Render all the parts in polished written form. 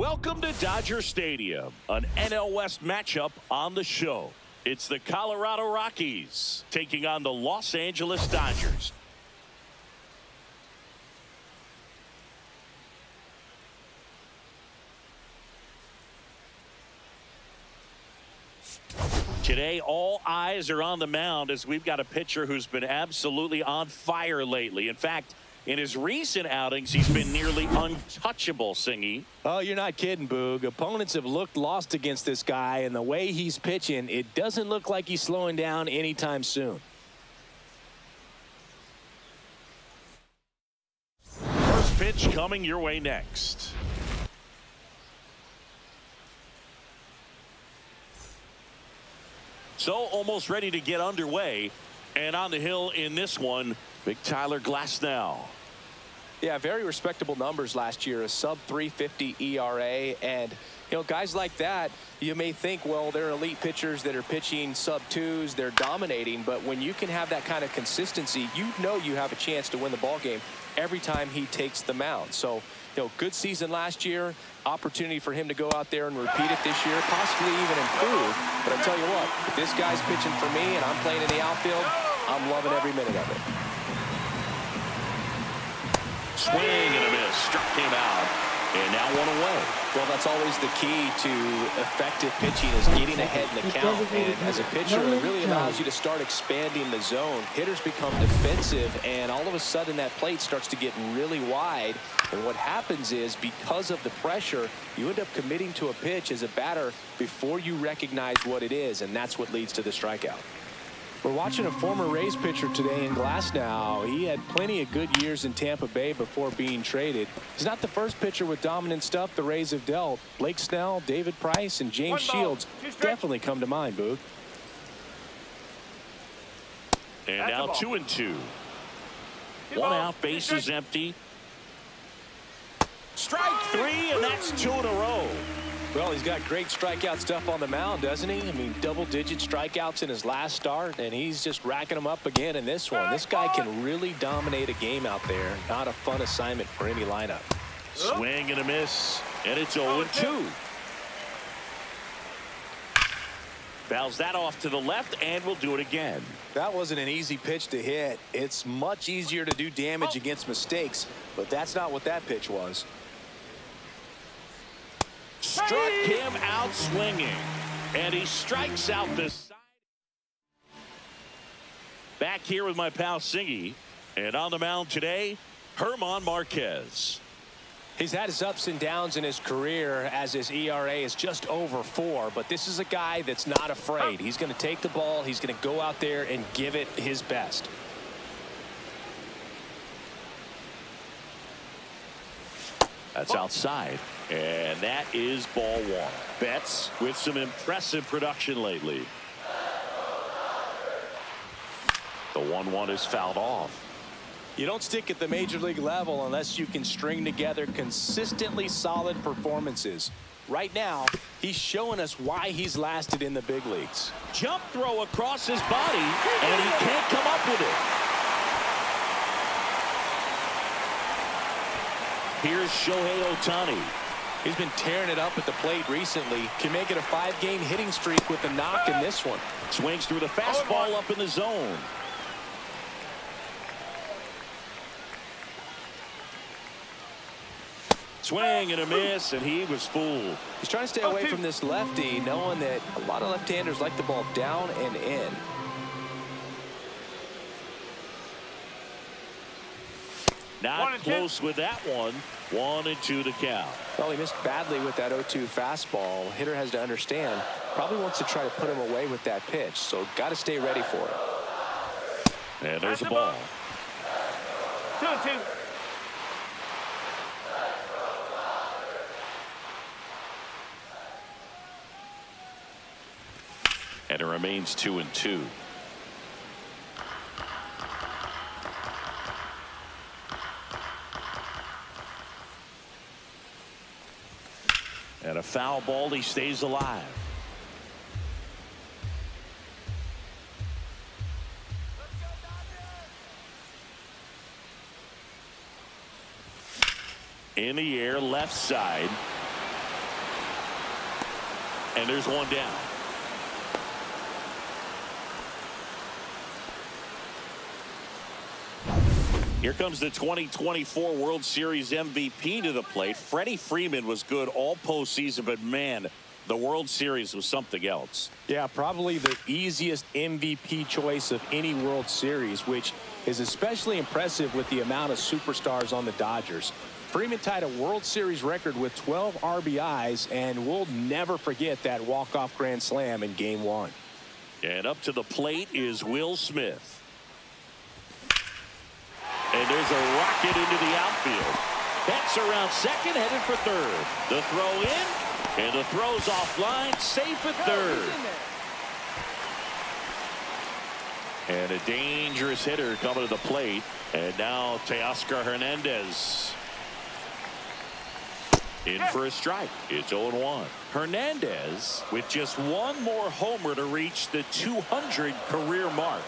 Welcome to Dodger Stadium, an NL West matchup on the show. It's the Colorado Rockies taking on the Los Angeles Dodgers. Today, all eyes are on the mound as we've got a pitcher who's been absolutely on fire lately. In fact, in his recent outings, he's been nearly untouchable, Singy. Oh, you're not kidding, Boog. Opponents have looked lost against this guy, and the way he's pitching, it doesn't look like he's slowing down anytime soon. First pitch coming your way next. So almost ready to get underway, and on the hill in this one, Big Tyler Glasnow. Yeah, very respectable numbers last year, a sub 350 ERA, and you know, guys like that, you may think, well, they're elite pitchers that are pitching sub twos, they're dominating, but when you can have that kind of consistency, you know you have a chance to win the ball game every time he takes the mound. So, you know, good season last year, opportunity for him to go out there and repeat it this year, possibly even improve. But I tell you what, if this guy's pitching for me and I'm playing in the outfield, I'm loving every minute of it. Swing and a miss, struck him out, and now one away. Well, that's always the key to effective pitching, is getting ahead in the count. And as a pitcher, it really allows you to start expanding the zone. Hitters become defensive, and all of a sudden that plate starts to get really wide. And what happens is, because of the pressure, you end up committing to a pitch as a batter before you recognize what it is, and that's what leads to the strikeout. We're watching a former Rays pitcher today in Glasnow. He had plenty of good years in Tampa Bay before being traded. He's not the first pitcher with dominant stuff the Rays have dealt. Blake Snell, David Price, and James Shields definitely come to mind, Boog. And now 2-2. One out, base is empty. Strike three, and that's 2 in a row. Well, he's got great strikeout stuff on the mound, doesn't he? I mean, double-digit strikeouts in his last start, and he's just racking them up again in this one. This guy can really dominate a game out there. Not a fun assignment for any lineup. Swing and a miss, and it's 0-2. Fouls that off to the left, and we'll do it again. That wasn't an easy pitch to hit. It's much easier to do damage against mistakes, but that's not what that pitch was. Struck him out swinging, and he strikes out the side. Back here with my pal Singy, and on the mound today, German Marquez. He's had his ups and downs in his career, as his ERA is just over 4, but this is a guy that's not afraid. He's going to take the ball, he's going to go out there and give it his best. That's outside, and that is ball 1. Betts with some impressive production lately. The 1-1 is fouled off. You don't stick at the major league level unless you can string together consistently solid performances. Right now, he's showing us why he's lasted in the big leagues. Jump throw across his body, and he can't come up with it. Here's Shohei Ohtani. He's been tearing it up at the plate recently. Can make it a 5-game hitting streak with a knock in this one. Swings through the fastball up in the zone. Swing and a miss, and he was fooled. He's trying to stay away from this lefty, knowing that a lot of left-handers like the ball down and in. Not close with that one. 1-2 to count. Well, he missed badly with that 0-2 fastball. Hitter has to understand, probably wants to try to put him away with that pitch, so got to stay ready for it. And there's a ball. 2-2. And it remains 2-2. And a foul ball, he stays alive. In the air, left side. And there's one down. Here comes the 2024 World Series MVP to the plate. Freddie Freeman was good all postseason, but man, the World Series was something else. Yeah, probably the easiest MVP choice of any World Series, which is especially impressive with the amount of superstars on the Dodgers. Freeman tied a World Series record with 12 RBIs, and we'll never forget that walk-off grand slam in Game 1. And up to the plate is Will Smith. And there's a rocket into the outfield. Betts around second, headed for third. The throw in, and the throw's offline, safe at third. And a dangerous hitter coming to the plate. And now Teoscar Hernandez in for a strike. It's 0-1. Hernandez with just one more homer to reach the 200 career mark.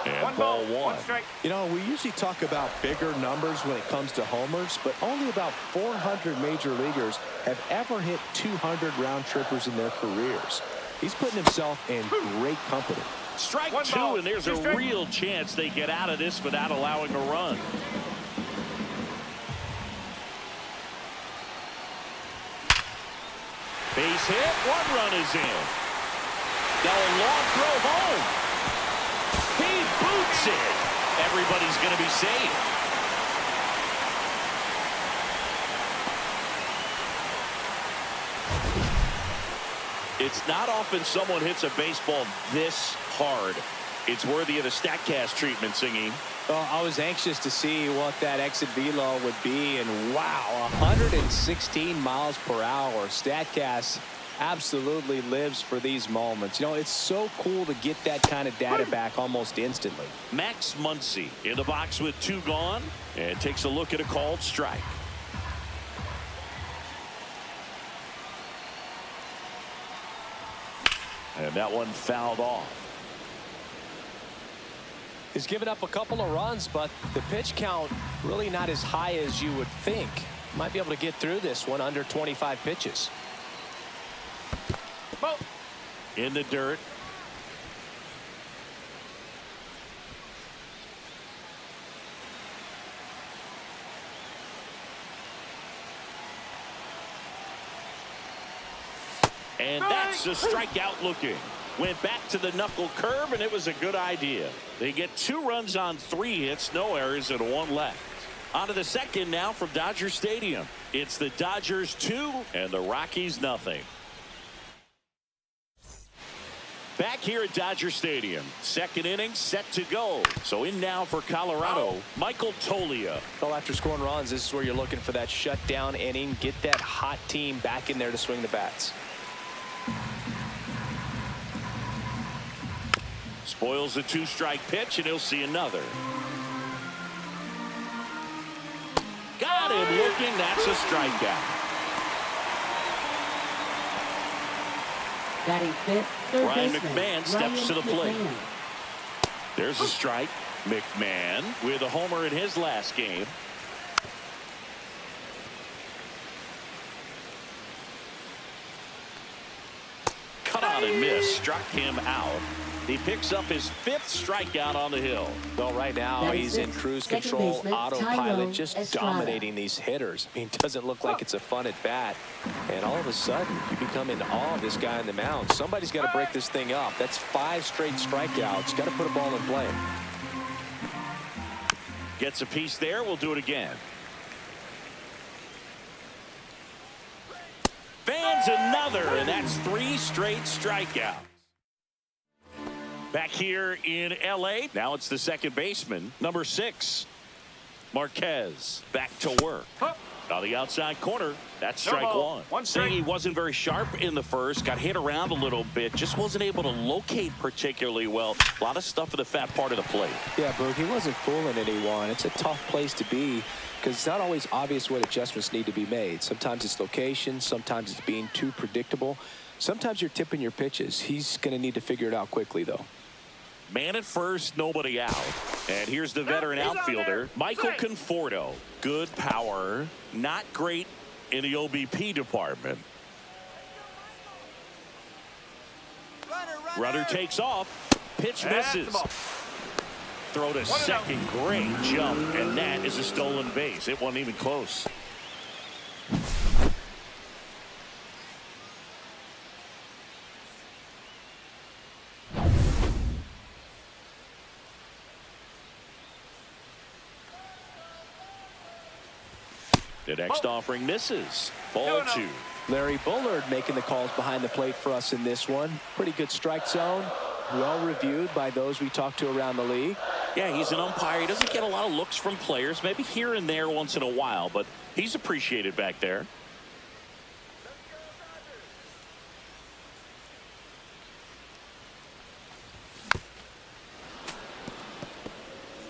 And ball one. You know, we usually talk about bigger numbers when it comes to homers, but only about 400 major leaguers have ever hit 200 round trippers in their careers. He's putting himself in great company. Strike two, and there's a real chance they get out of this without allowing a run. Base hit, one run is in. Now a long throw home. He boots it. Everybody's going to be safe. It's not often someone hits a baseball this hard. It's worthy of the StatCast treatment, Singy. Well, I was anxious to see what that exit velo would be, and wow, 116 miles per hour. StatCast absolutely lives for these moments. You know, it's so cool to get that kind of data back almost instantly. Max Muncy in the box with two gone and takes a look at a called strike. And that one fouled off. He's given up a couple of runs, but the pitch count really not as high as you would think. Might be able to get through this one under 25 pitches. In the dirt. And that's a strikeout looking. Went back to the knuckle curve, and it was a good idea. They get 2 runs on 3 hits, no errors, and 1 left. On to the second now from Dodger Stadium. It's the Dodgers 2 and the Rockies nothing. Back here at Dodger Stadium. Second inning set to go. So in now for Colorado, Michael Toglia. Well, after scoring runs, this is where you're looking for that shutdown inning. Get that hot team back in there to swing the bats. Spoils the 2-strike pitch, and he'll see another. Got him looking. That's a strikeout. Batting fifth, third Ryan baseman, McMahon steps to the plate. McMahon. There's a strike. McMahon with a homer in his last game. Cut on and miss. Struck him out. He picks up his 5th strikeout on the hill. Well, right now he's in cruise control, autopilot, just dominating these hitters. I mean, it doesn't look like it's a fun at bat. And all of a sudden, you become in awe of this guy on the mound. Somebody's got to break this thing up. That's 5 straight strikeouts. Got to put a ball in play. Gets a piece there. We'll do it again. Fans another, and that's 3 straight strikeouts. Back here in L.A. Now it's the second baseman, number 6, Marquez. Back to work. On the outside corner, that's strike one. He wasn't very sharp in the first, got hit around a little bit, just wasn't able to locate particularly well. A lot of stuff in the fat part of the plate. Yeah, Berg, he wasn't fooling anyone. It's a tough place to be because it's not always obvious what adjustments need to be made. Sometimes it's location, sometimes it's being too predictable. Sometimes you're tipping your pitches. He's going to need to figure it out quickly, though. Man at first, nobody out. And here's the veteran outfielder, Michael Conforto. Good power, not great in the OBP department. Runner takes off. Pitch misses. Throw to second. Great jump. And that is a stolen base. It wasn't even close. The next offering misses. Ball 2. Larry Bullard making the calls behind the plate for us in this one. Pretty good strike zone. Well reviewed by those we talked to around the league. Yeah, he's an umpire. He doesn't get a lot of looks from players, maybe here and there once in a while, but he's appreciated back there.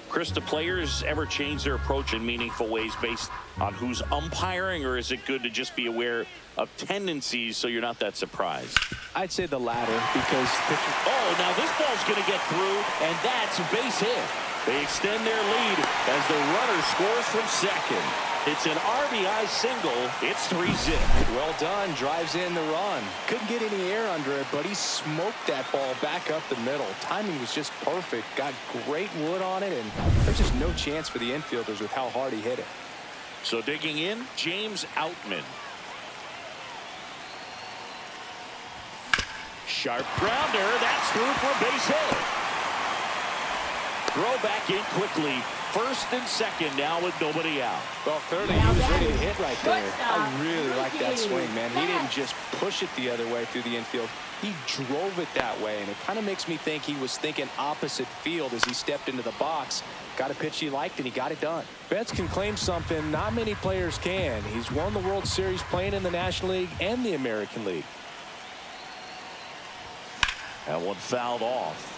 Chris, do players ever change their approach in meaningful ways based on who's umpiring, or is it good to just be aware of tendencies so you're not that surprised? I'd say the latter, because oh, now this ball's going to get through, and that's a base hit. They extend their lead as the runner scores from second. It's an RBI single. It's 3-zip. Well done. Drives in the run. Couldn't get any air under it, but he smoked that ball back up the middle. Timing was just perfect. Got great wood on it, and there's just no chance for the infielders with how hard he hit it. So digging in, James Outman. Sharp grounder. That's through for a base hit. Throw back in quickly. First and second now with nobody out. Well, thirdly, he was ready to hit right there. I really like that swing, man. He didn't just push it the other way through the infield. He drove it that way, and it kind of makes me think he was thinking opposite field as he stepped into the box. Got a pitch he liked, and he got it done. Betts can claim something not many players can. He's won the World Series playing in the National League and the American League. That one fouled off.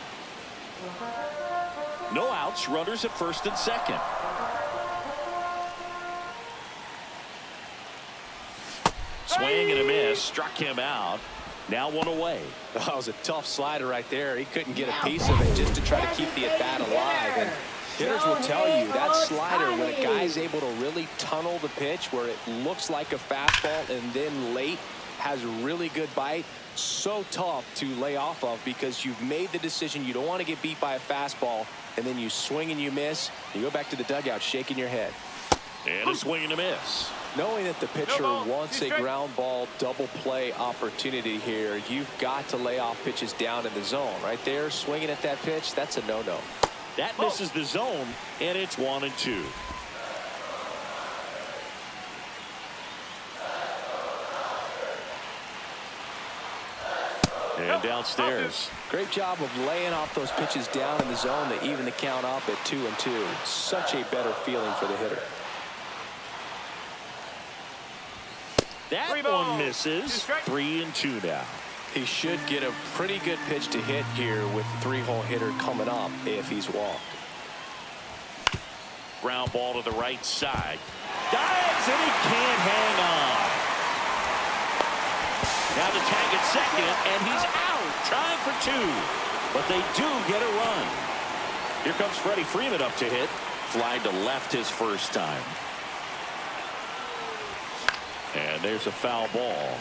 No outs, runners at first and second. Swing and a miss, struck him out. Now one away. That was a tough slider right there. He couldn't get a piece of it just to try to keep the at-bat alive. And hitters will tell you that slider, when a guy's able to really tunnel the pitch where it looks like a fastball and then late has a really good bite, so tough to lay off of because you've made the decision you don't want to get beat by a fastball, and then you swing and you miss. You go back to the dugout shaking your head. And a swing and a miss. Knowing that the pitcher wants a ground ball double play opportunity here, you've got to lay off pitches down in the zone. Right there, swinging at that pitch, that's a no-no. That misses the zone, and it's 1-2. And downstairs. Great job of laying off those pitches down in the zone to even the count up at 2-2. Such a better feeling for the hitter. That one misses. 3-2 now. He should get a pretty good pitch to hit here with the three-hole hitter coming up if he's walked. Ground ball to the right side. Dives, and he can't hang on. Now the tag at second, and he's out, trying for two. But they do get a run. Here comes Freddie Freeman up to hit. Fly to left his first time. And there's a foul ball.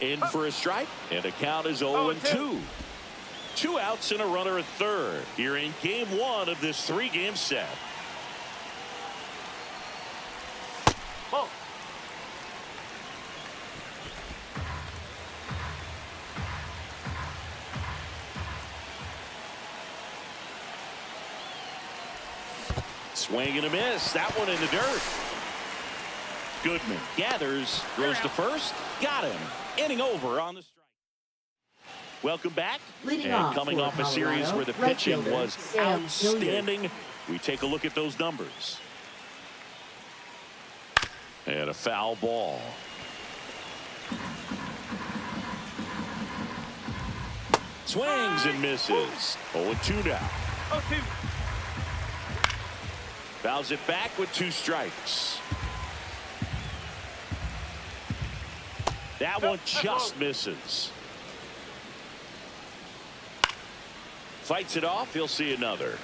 In for a strike, and the count is 0-2. 2 outs and a runner at third here in game 1 of this 3-game set. Ball. Swing and a miss. That one in the dirt. Goodman gathers, throws to first, got him. Inning over on the strike. Welcome back. And coming off a series where the pitching was outstanding, we take a look at those numbers. And a foul ball. Swings and misses. 0-2 now. 0-2. Fouls it back with 2 strikes. That one just misses. Fights it off. He'll see another.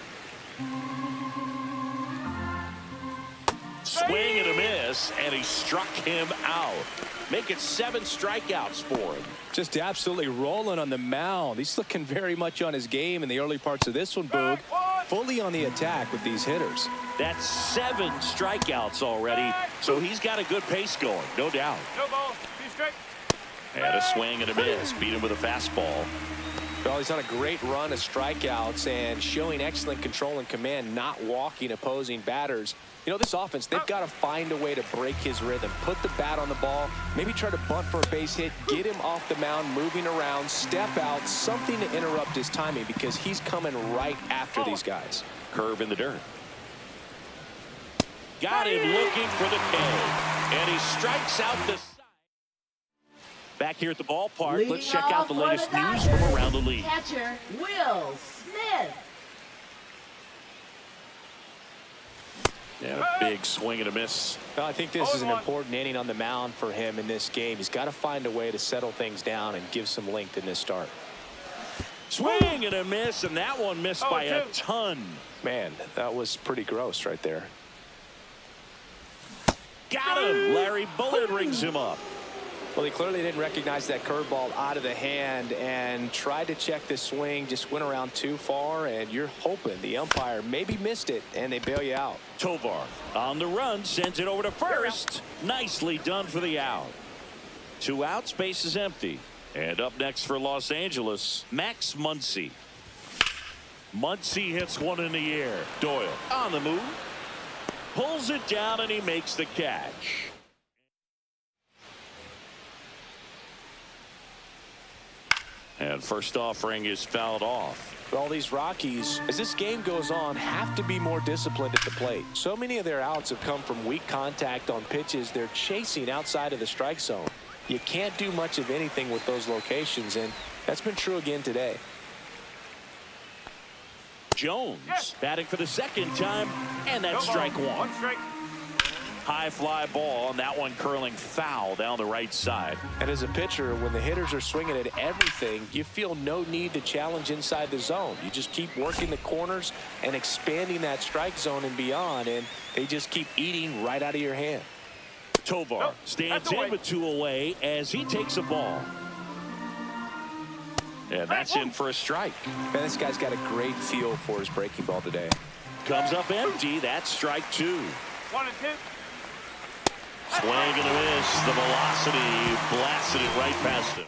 Swing and a miss, and he struck him out. Make it 7 strikeouts for him. Just absolutely rolling on the mound. He's looking very much on his game in the early parts of this one, Boog. Fully on the attack with these hitters. That's 7 strikeouts already, so he's got a good pace going, no doubt. No ball. 2 strike. And a swing and a miss. Beat him with a fastball. Well, he's on a great run of strikeouts and showing excellent control and command, not walking opposing batters. You know, this offense, they've got to find a way to break his rhythm, put the bat on the ball, maybe try to bunt for a base hit, get him off the mound, moving around, step out, something to interrupt his timing because he's coming right after these guys. Curve in the dirt. Got him looking for the K. And he strikes out the side. Back here at the ballpark, let's check out the latest news from around the league. Catcher Will Smith. And a big swing and a miss. Well, I think this is an important inning on the mound for him in this game. He's got to find a way to settle things down and give some length in this start. Swing and a miss, and that one missed by a ton. Man, that was pretty gross right there. Got him. Larry Bullard rings him up. Well, he clearly didn't recognize that curveball out of the hand and tried to check the swing, just went around too far, and you're hoping the umpire maybe missed it and they bail you out. Tovar on the run, sends it over to first. Nicely done for the out. 2 outs, base is empty. And up next for Los Angeles, Max Muncy. Muncy hits one in the air. Doyle on the move. Pulls it down and he makes the catch. And first offering is fouled off. All these Rockies, as this game goes on, have to be more disciplined at the plate. So many of their outs have come from weak contact on pitches they're chasing outside of the strike zone. You can't do much of anything with those locations, and that's been true again today. Jones batting for the second time, and that's strike 1. 1 strike. High fly ball, and that one curling foul down the right side. And as a pitcher, when the hitters are swinging at everything, you feel no need to challenge inside the zone. You just keep working the corners and expanding that strike zone and beyond, and they just keep eating right out of your hand. Tovar stands in with 2 away as he takes a ball. And that's in for a strike. Man, this guy's got a great feel for his breaking ball today. Comes up empty. That's strike 2. 1 and 2. Swing and a miss. The velocity blasted it right past him.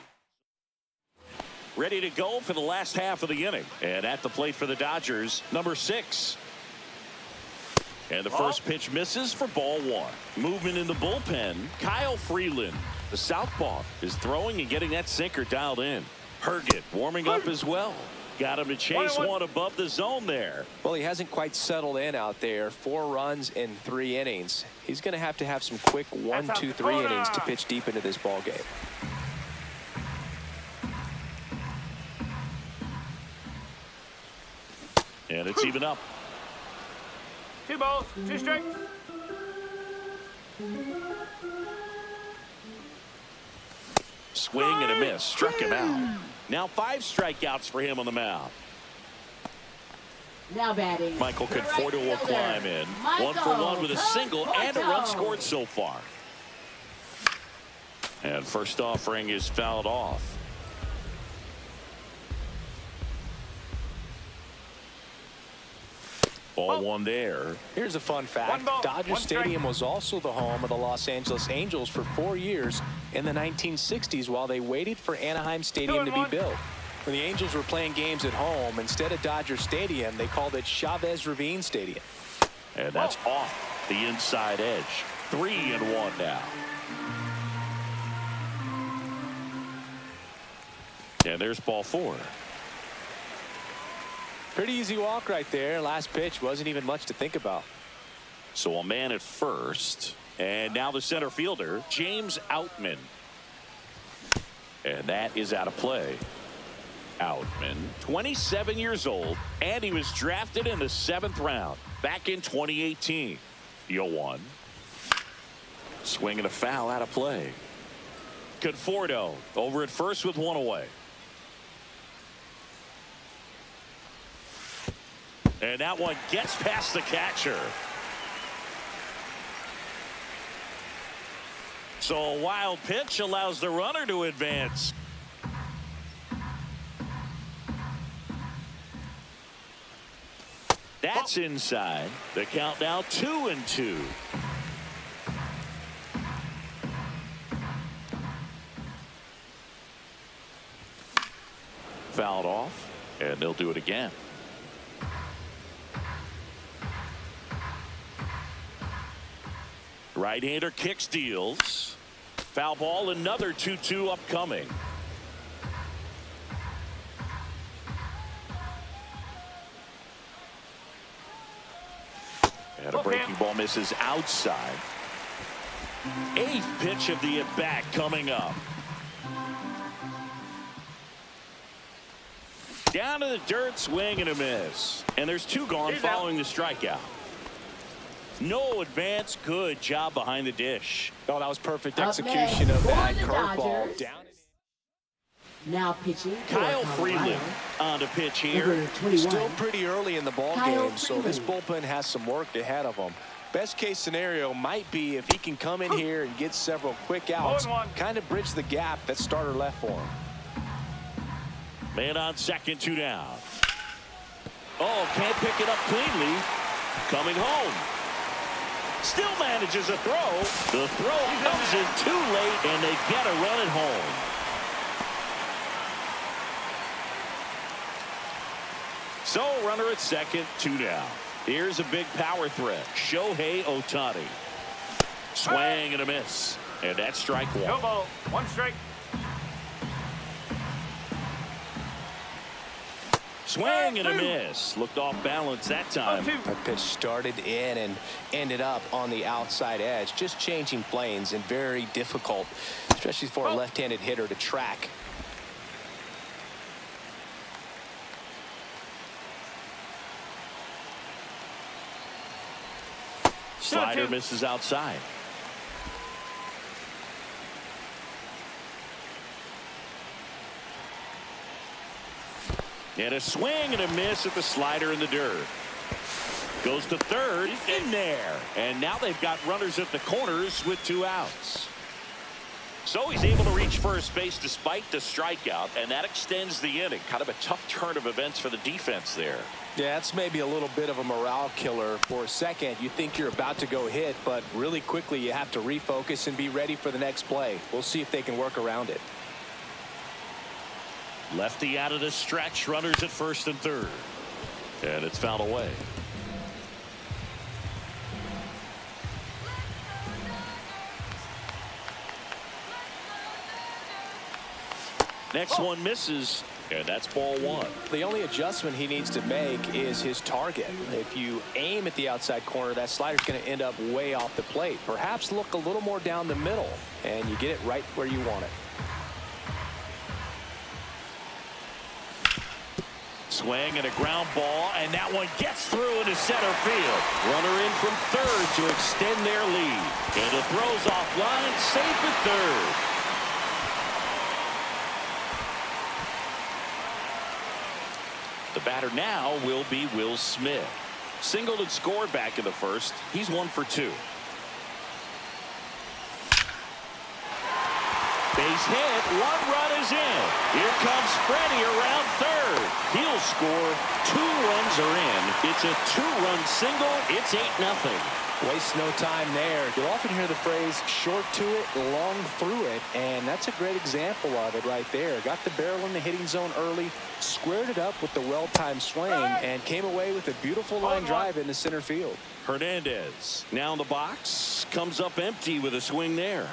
Ready to go for the last half of the inning. And at the plate for the Dodgers, number 6. And the first pitch misses for ball 1. Movement in the bullpen. Kyle Freeland, the southpaw, is throwing and getting that sinker dialed in. Herget warming up as well. Got him to chase one above the zone there. Well, he hasn't quite settled in out there. 4 runs in 3 innings. He's going to have some quick 1, 2, 3 innings to pitch deep into this ball game. And it's even up. 2 balls, 2 strikes. Swing and a miss. Struck him out. Now 5 strikeouts for him on the mound. Now batting. Michael Conforto will climb in. 1 for 1 with a single and a run scored so far. And first offering is fouled off. Ball 1 there. Here's a fun fact. Dodger Stadium was also the home of the Los Angeles Angels for 4 years in the 1960s while they waited for Anaheim Stadium to be built. When the Angels were playing games at home, instead of Dodger Stadium, they called it Chavez Ravine Stadium. And that's off the inside edge. 3-1 now. And there's ball 4. Pretty easy walk right there. Last pitch wasn't even much to think about. So a man at first. And now the center fielder, James Outman. And that is out of play. Outman, 27 years old, and he was drafted in the 7th round back in 2018. 0-1. Swing and a foul out of play. Conforto over at first with 1 away. And that one gets past the catcher. So a wild pitch allows the runner to advance. That's inside. The count now 2-2. Fouled off, and they'll do it again. Right-hander kicks, deals. Foul ball, another 2-2 upcoming. And a breaking ball misses outside. 8th pitch of the at-bat coming up. Down to the dirt, swing and a miss. And there's 2 gone following the strikeout. No advance. Good job behind the dish. Oh, that was perfect execution of that curveball. Down. Now pitching. Kyle Freeland on to pitch here. Still pretty early in the ball game, so this bullpen has some work ahead of them. Best case scenario might be if he can come in here and get several quick outs, kind of bridge the gap that starter left for him. Man on second, 2 down. Oh, can't pick it up cleanly. Coming home. Still manages a throw. The throw comes in too late, and they get a run at home. So, runner at second, 2 down. Here's a big power threat. Shohei Ohtani. Swing and a miss. And that's strike 1. No ball. 1 strike. Swing and a miss. Looked off balance that time. That pitch started in and ended up on the outside edge. Just changing planes and very difficult, especially for a left-handed hitter to track. Slider misses outside. And a swing and a miss at the slider in the dirt. Goes to third, in there. And now they've got runners at the corners with 2 outs. So he's able to reach first base despite the strikeout, and that extends the inning. Kind of a tough turn of events for the defense there. Yeah, that's maybe a little bit of a morale killer. For a second, you think you're about to go hit, but really quickly you have to refocus and be ready for the next play. We'll see if they can work around it. Lefty out of the stretch, runners at first and third. And it's fouled away. Next one misses, and that's ball 1. The only adjustment he needs to make is his target. If you aim at the outside corner, that slider's going to end up way off the plate. Perhaps look a little more down the middle, and you get it right where you want it. Swing and a ground ball, and that one gets through into center field. Runner in from third to extend their lead. And the throw's offline, safe at third. The batter now will be Will Smith. Singled and scored back in the first. He's 1 for 2. Base hit, 1 run is in. Here comes Freddie around third. He'll score. 2 runs are in. It's a 2-run single. It's 8-0. Waste no time there. You'll often hear the phrase short to it, long through it, and that's a great example of it right there. Got the barrel in the hitting zone early, squared it up with the well-timed swing, and came away with a beautiful line drive into center field. Hernandez now in the box, comes up empty with a swing there.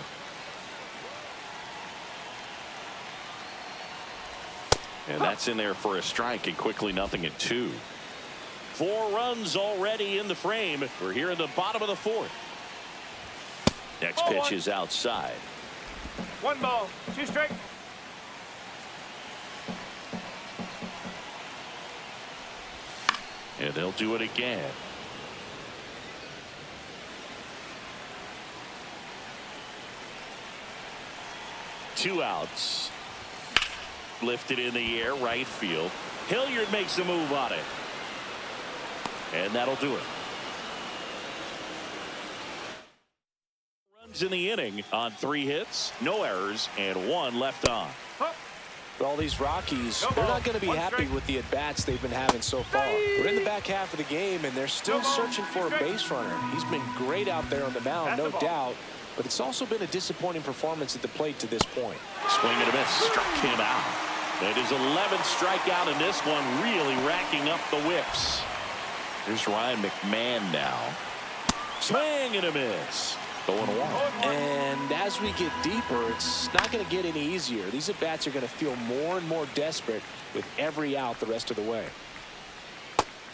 And that's in there for a strike, and quickly 0-2. 4 runs already in the frame. We're here in the bottom of the 4th. Next pitch is outside. 1 ball, 2 strike. And they'll do it again. Two outs. Lifted in the air, right field. Hilliard makes the move on it. And that'll do it. Runs in the inning on 3 hits, no errors, and 1 left on. But all these Rockies, they're not going to be happy with the at-bats they've been having so far. We're in the back half of the game, and they're still searching for a base runner. He's been great out there on the mound, no doubt, but it's also been a disappointing performance at the plate to this point. Swing and a miss, struck him out. It is 11th strikeout in this one, really racking up the whips. Here's Ryan McMahon now. Swing and a miss. 0-1. And as we get deeper, it's not going to get any easier. These at-bats are going to feel more and more desperate with every out the rest of the way.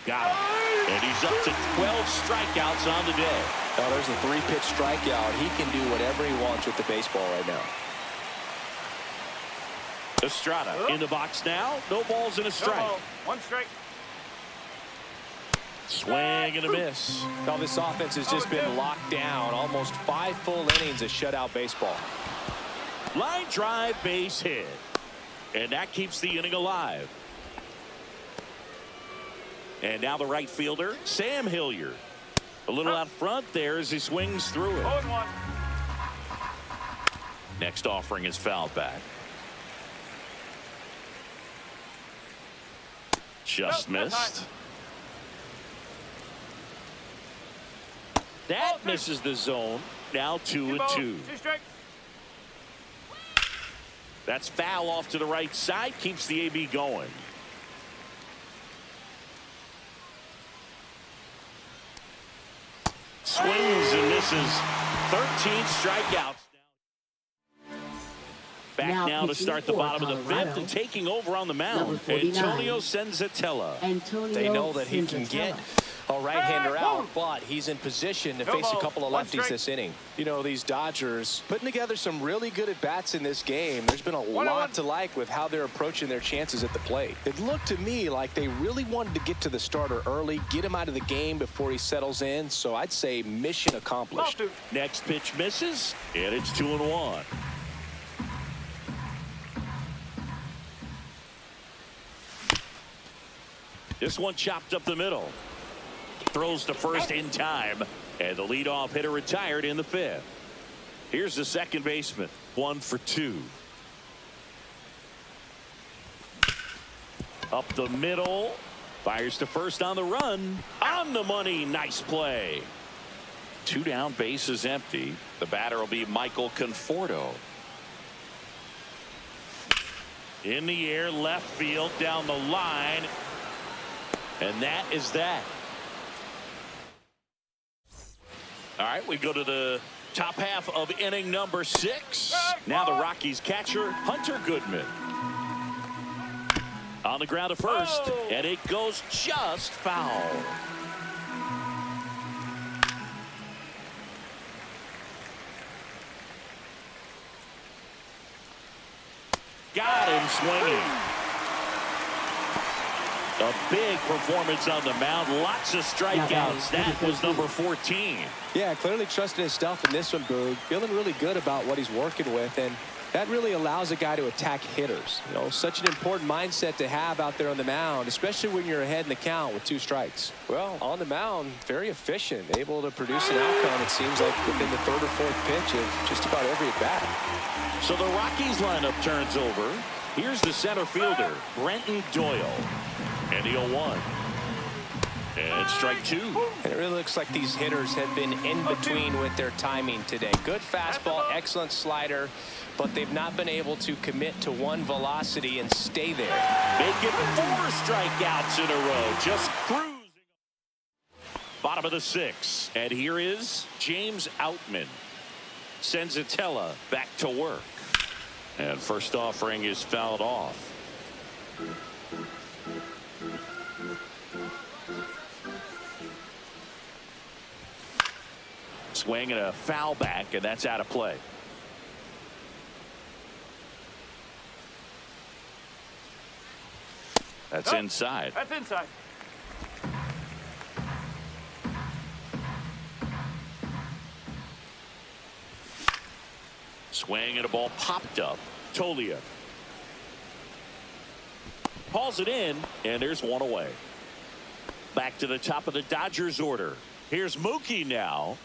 Got him. And he's up to 12 strikeouts on the day. Oh, there's a 3-pitch strikeout. He can do whatever he wants with the baseball right now. Estrada in the box now. No balls and a strike. 1 strike. Swing and a miss. Now this offense has just been locked down. Almost 5 full innings of shutout baseball. Line drive, base hit. And that keeps the inning alive. And now the right fielder, Sam Hilliard. A little out front there as he swings through it. 0-1. Next offering is fouled back. Just missed. That misses the zone. Now 2-2. 2 strikes. That's foul off to the right side. Keeps the AB going. Swings and misses. 13 strikeouts. Back now to start the bottom of the 5th and taking over on the mound. Antonio Senzatella. They know that he can get a right-hander out, but he's in position to face a couple of lefties this inning. You know, these Dodgers putting together some really good at-bats in this game. There's been a lot to like with how they're approaching their chances at the plate. It looked to me like they really wanted to get to the starter early, get him out of the game before he settles in, so I'd say mission accomplished. Next pitch misses, and it's 2-1. This one chopped up the middle. Throws to first in time, and the leadoff hitter retired in the 5th. Here's the second baseman, 1 for 2. Up the middle, fires to first on the run. On the money, nice play. 2 down, bases empty. The batter will be Michael Conforto. In the air, left field, down the line. And that is that. All right, we go to the top half of inning number 6. Now the Rockies catcher, Hunter Goodman. On the ground to first, and it goes just foul. Got him swinging. A big performance on the mound. Lots of strikeouts. That was number 14. Yeah, clearly trusting his stuff in this one, Boog. Feeling really good about what he's working with, and that really allows a guy to attack hitters. You know, such an important mindset to have out there on the mound, especially when you're ahead in the count with 2 strikes. Well, on the mound, very efficient, able to produce an outcome, it seems like, within the 3rd or 4th pitch of just about every at-bat. So the Rockies lineup turns over. Here's the center fielder, Brenton Doyle. And the 0-1. And strike 2. And it really looks like these hitters have been in between with their timing today. Good fastball, excellent slider, but they've not been able to commit to one velocity and stay there. Make it 4 strikeouts in a row. Just cruising. Bottom of the 6th. And here is James Outman. Senzatella back to work. And first offering is fouled off. Swing and a foul back, and that's out of play. That's inside. That's inside. Swing and a ball popped up. Tolia hauls it in, and there's one away. back to the top of the Dodgers order. Here's Mookie now.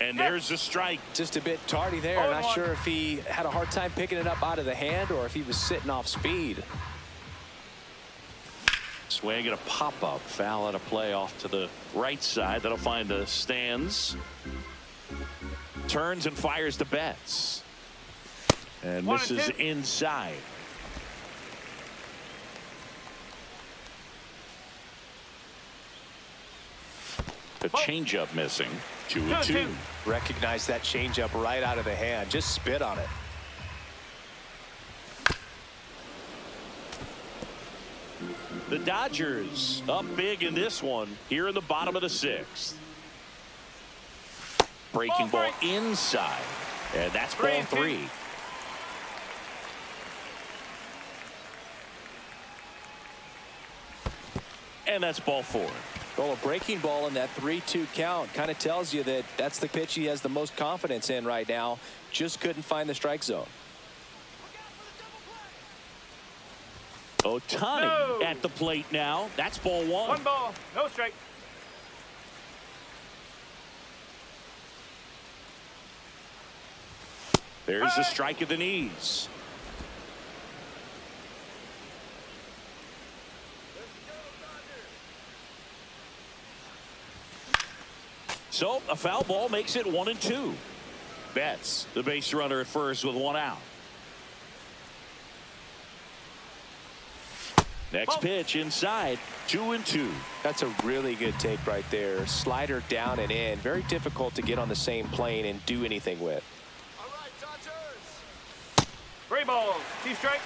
And there's a strike. Just a bit tardy there. Not sure if he had a hard time picking it up out of the hand or if he was sitting off speed. Swing and a pop-up. Foul out of play off to the right side. That'll find the stands. Turns and fires to Betts. And misses inside. The changeup missing. 2-2. Recognize that changeup right out of the hand. Just spit on it. The Dodgers up big in this one here in the bottom of the 6th. Breaking ball inside. And that's ball 3. And that's ball 4. Well, a breaking ball in that 3-2 count kind of tells you that that's the pitch he has the most confidence in right now. Just couldn't find the strike zone. Ohtani at the plate now. That's ball 1. 1 ball, no strike. There's a strike at the knees. So a foul ball makes it 1-2. Betts, the base runner at first with 1 out. Next pitch inside. 2-2. That's a really good take right there. Slider down and in. Very difficult to get on the same plane and do anything with. All right, Dodgers. 3 balls, 2 strikes.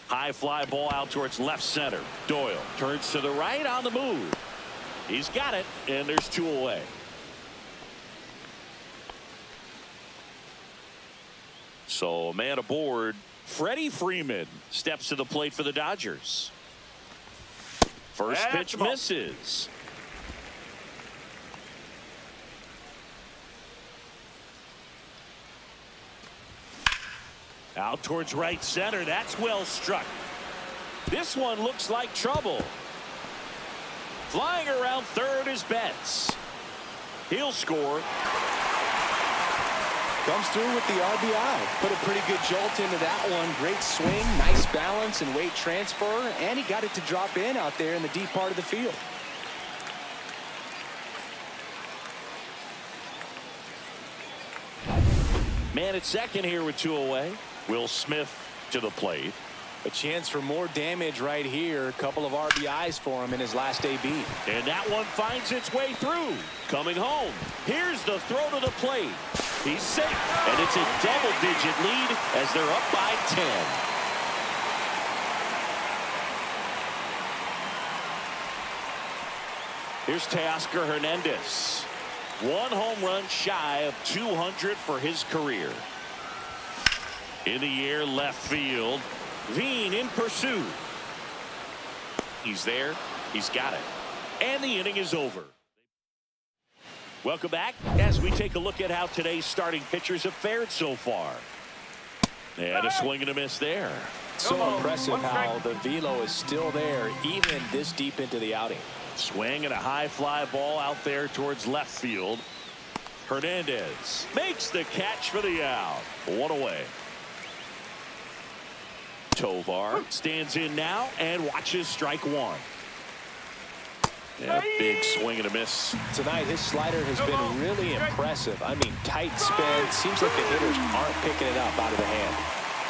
High fly ball out towards left center. Doyle turns to the right on the move. He's got it, and there's 2 away. So a man aboard. Freddie Freeman steps to the plate for the Dodgers. First pitch misses. Out towards right center. That's well struck. This one looks like trouble. Flying around third is Betts. He'll score. Comes through with the RBI. Put a pretty good jolt into that one. Great swing, nice balance and weight transfer, and he got it to drop in out there in the deep part of the field. Man at second here with 2 away. Will Smith to the plate. A chance for more damage right here. A couple of RBIs for him in his last AB. And that one finds its way through. Coming home. Here's the throw to the plate. He's safe. And it's a double-digit lead as they're up by 10. Here's Teoscar Hernandez. 1 home run shy of 200 for his career. In the air, left field. Veen in pursuit. He's there. He's got it. And the inning is over. Welcome back as we take a look at how today's starting pitchers have fared so far. And a swing and a miss there. So impressive how the velo is still there even this deep into the outing. Swing and a high fly ball out there towards left field. Hernandez makes the catch for the out. 1 away. Tovar stands in now and watches strike 1. Yeah, big swing and a miss. Tonight his slider has been really impressive. I mean, tight spin. Seems like the hitters aren't picking it up out of the hand.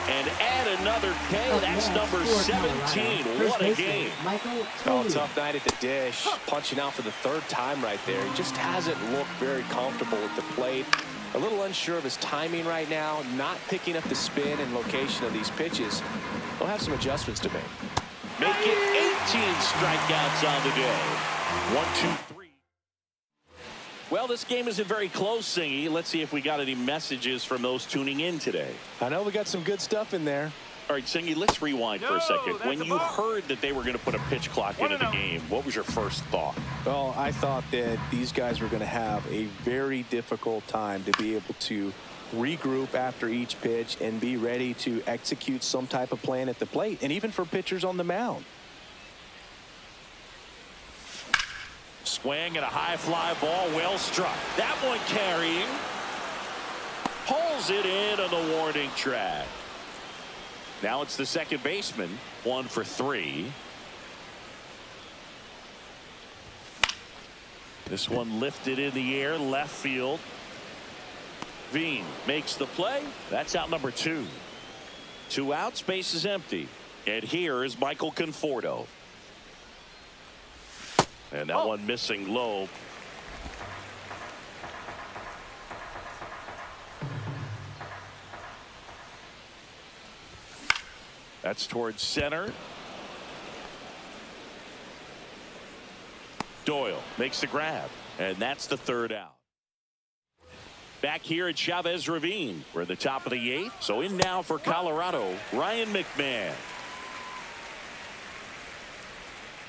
And add another K. That's number 17. What a game. Oh, tough night at the dish. Punching out for the 3rd time right there. He just hasn't looked very comfortable at the plate. A little unsure of his timing right now. Not picking up the spin and location of these pitches. He'll have some adjustments to make. Make it 18 strikeouts on the day. 1, 2, 3. Well, this game isn't very close, Singy. Let's see if we got any messages from those tuning in today. I know we got some good stuff in there. All right, Singy, let's rewind for a second. that's When a you ball. heard that they were going to put a pitch clock into the 1-0. game, what was your first thought? Well, I thought that these guys were going to have a very difficult time to be able to regroup after each pitch and be ready to execute some type of plan at the plate, and even for pitchers on the mound. Swing and a high fly ball, well struck. That one carrying. Pulls it in on the warning track. Now it's the second baseman, 1 for 3. This one lifted in the air, left field. Veen makes the play. That's out number 2. 2 outs, base is empty. And here is Michael Conforto. And that one missing low. That's towards center. Doyle makes the grab, and that's the 3rd out. Back here at Chavez Ravine, we're at the top of the 8th. So in now for Colorado, Ryan McMahon.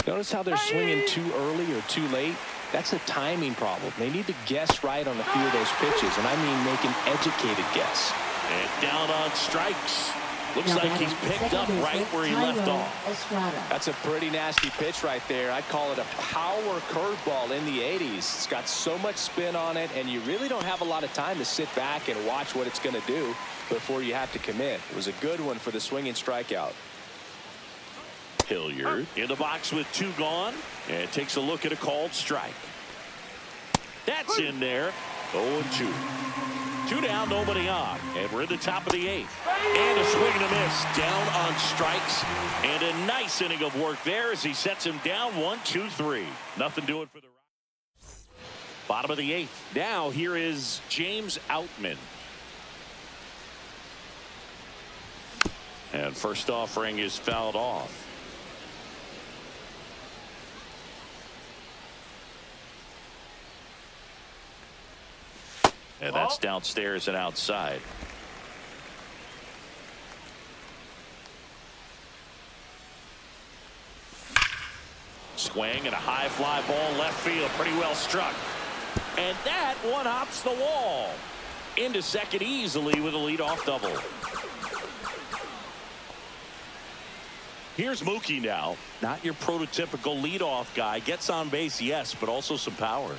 Notice how they're swinging too early or too late. That's a timing problem. They need to guess right on a few of those pitches, and I mean make an educated guess. And down on strikes. Looks like he's picked up right where he left off. That's a pretty nasty pitch right there. I'd call it a power curveball in the 80s. It's got so much spin on it, and you really don't have a lot of time to sit back and watch what it's going to do before you have to commit. It was a good one for the swinging strikeout. Hilliard in the box with 2 gone, and takes a look at a called strike. That's in there. 0-2. 2 down, nobody on, and we're at the top of the 8th. And a swing and a miss, down on strikes, and a nice inning of work there as he sets him down 1-2-3. Nothing doing for the Rockies. Bottom of the 8th. Now here is James Outman. And first offering is fouled off. And that's downstairs and outside. Swing and a high fly ball left field, pretty well struck. And that one hops the wall. Into second easily with a leadoff double. Here's Mookie now. Not your prototypical leadoff guy. Gets on base, yes, but also some power.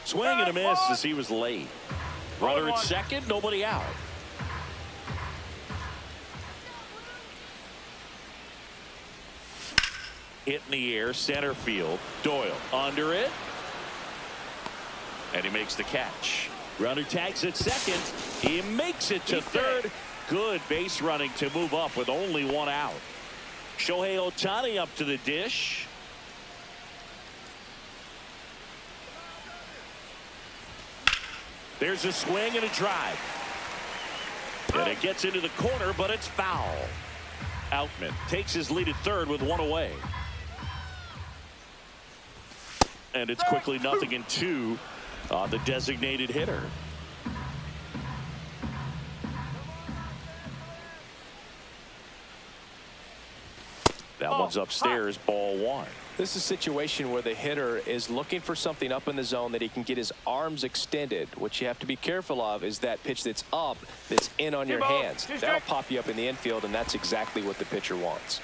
Swing and a miss as he was late. Runner at second, nobody out. Hit in the air, center field. Doyle under it. And he makes the catch. Runner tags at second. He makes it to third. Good base running to move up with only 1 out. Shohei Ohtani up to the dish. There's a swing and a drive. And it gets into the corner, but it's foul. Outman takes his lead at third with 1 away. And it's quickly 0-2 on the designated hitter. That one's upstairs, ball 1. This is a situation where the hitter is looking for something up in the zone that he can get his arms extended. What you have to be careful of is that pitch that's up, that's in on your hands. That'll pop you up in the infield, and that's exactly what the pitcher wants.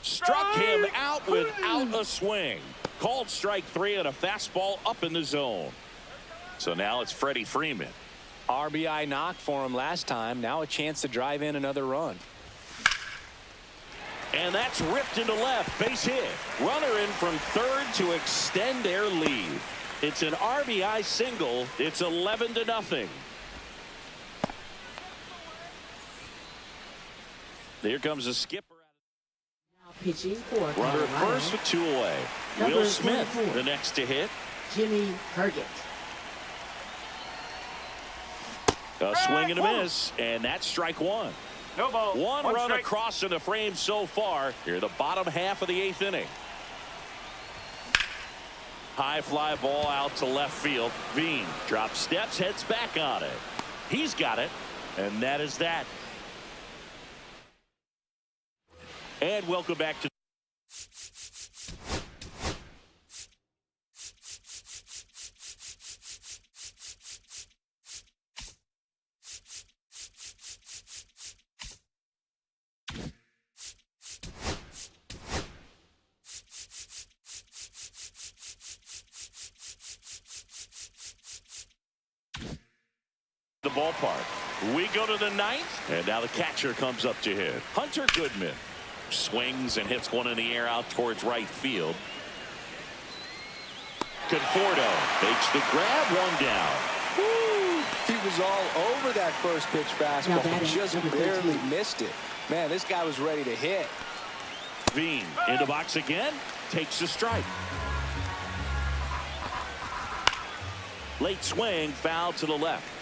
Struck him out without a swing. Called strike 3 on a fastball up in the zone. So now it's Freddie Freeman. RBI knock for him last time. Now a chance to drive in another run. And that's ripped into left. Base hit. Runner in from third to extend their lead. It's an RBI single. It's 11-0. Here comes a skipper. Now pitching for Runner at first with 2 away. Will Smith, the next to hit. Jimmy Herget. A swing and a miss, and that's strike 1. No ball. One run strike. across in the frame so far. Here, the bottom half of the 8th inning. High fly ball out to left field. Veen drops steps, heads back on it. He's got it, and that is that. And welcome back to the ballpark. We go to the ninth, and now the catcher comes up to hit. Hunter Goodman swings and hits one in the air out towards right field. Conforto makes the grab, one down. Woo! He was all over that first pitch fastball, just barely missed it. Man, this guy was ready to hit. Veen in the box again, takes a strike. Late swing, foul to the left.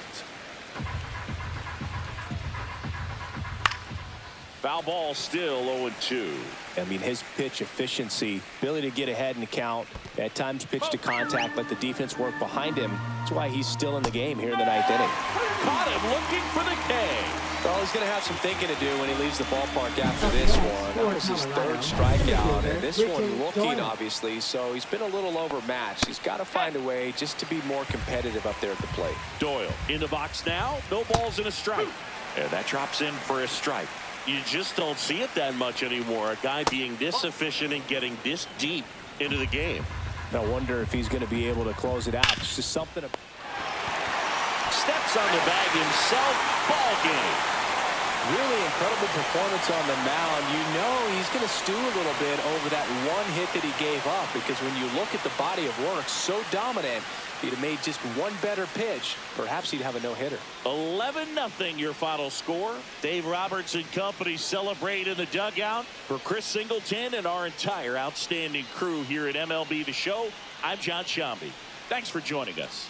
Foul ball, still 0-2. I mean, his pitch efficiency, ability to get ahead in the count, at times pitch to contact, let the defense work behind him. That's why he's still in the game here in the ninth inning. Caught him looking for the K. Well, he's going to have some thinking to do when he leaves the ballpark after this one. That was his third strikeout, and this one looking, obviously, so he's been a little overmatched. He's got to find a way just to be more competitive up there at the plate. Doyle in the box now, no balls and a strike. And that drops in for a strike. You just don't see it that much anymore. A guy being this efficient and getting this deep into the game. I wonder if he's going to be able to close it out. It's just something. Steps on the bag himself. Ball game. Really incredible performance on the mound. You know he's going to stew a little bit over that one hit that he gave up, because when you look at the body of work, so dominant. If he'd have made just one better pitch, perhaps he'd have a no-hitter. 11-0 your final score. Dave Roberts and company celebrate in the dugout. For Chris Singleton and our entire outstanding crew here at MLB The Show, I'm John Shambi. Thanks for joining us.